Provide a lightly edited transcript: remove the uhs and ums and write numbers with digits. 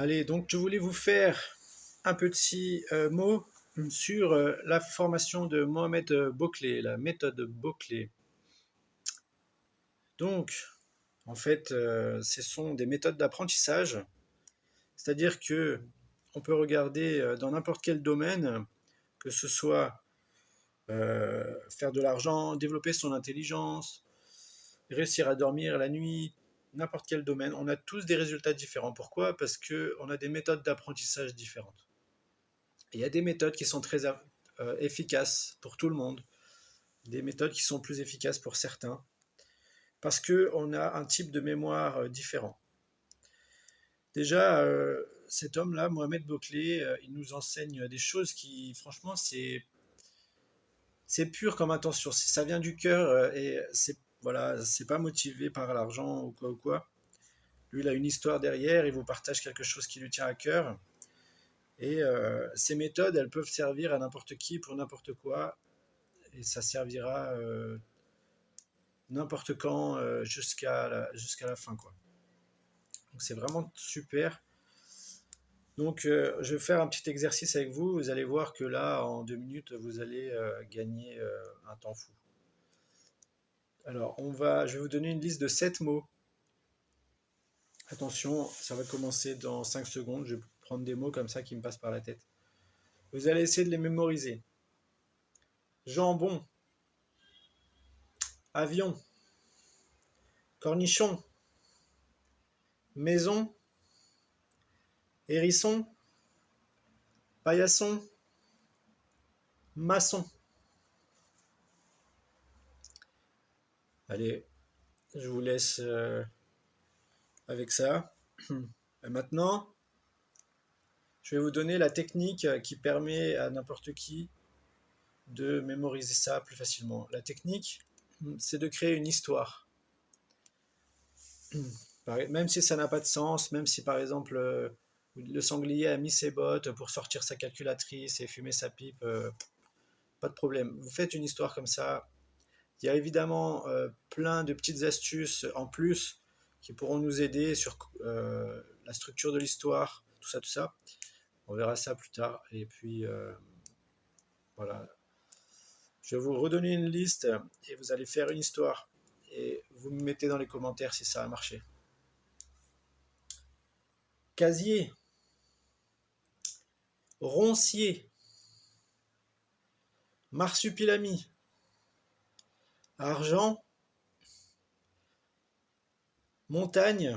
Allez, donc je voulais vous faire un petit mot sur la formation de Mohamed Bouclé, la méthode Bouclé. Donc, en fait, ce sont des méthodes d'apprentissage, c'est-à-dire que on peut regarder dans n'importe quel domaine, que ce soit faire de l'argent, développer son intelligence, réussir à dormir la nuit, n'importe quel domaine, on a tous des résultats différents. Pourquoi? Parce qu'on a des méthodes d'apprentissage différentes. Et il y a des méthodes qui sont très efficaces pour tout le monde, des méthodes qui sont plus efficaces pour certains, parce qu'on a un type de mémoire différent. Déjà, cet homme-là, Mohamed Bouclé, il nous enseigne des choses qui, franchement, c'est pur comme intention. Ça vient du cœur et c'est voilà, c'est pas motivé par l'argent ou quoi ou quoi. Lui, il a une histoire derrière, il vous partage quelque chose qui lui tient à cœur. Et ces méthodes, elles peuvent servir à n'importe qui pour n'importe quoi. Et ça servira n'importe quand jusqu'à la fin, quoi. Donc c'est vraiment super. Donc je vais faire un petit exercice avec vous. Vous allez voir que là, en 2 minutes, vous allez gagner un temps fou. Alors, je vais vous donner une liste de 7 mots. Attention, ça va commencer dans 5 secondes. Je vais prendre des mots comme ça qui me passent par la tête. Vous allez essayer de les mémoriser. Jambon, avion, cornichon, maison, hérisson, paillasson, maçon. Allez, je vous laisse avec ça. Et maintenant, je vais vous donner la technique qui permet à n'importe qui de mémoriser ça plus facilement. La technique, c'est de créer une histoire. Même si ça n'a pas de sens, même si par exemple le sanglier a mis ses bottes pour sortir sa calculatrice et fumer sa pipe, pas de problème. Vous faites une histoire comme ça. Il y a évidemment plein de petites astuces en plus qui pourront nous aider sur la structure de l'histoire, tout ça, tout ça. On verra ça plus tard. Et puis voilà. Je vais vous redonner une liste et vous allez faire une histoire. Et vous me mettez dans les commentaires si ça a marché. Casier, roncier, marsupilami, argent, montagne,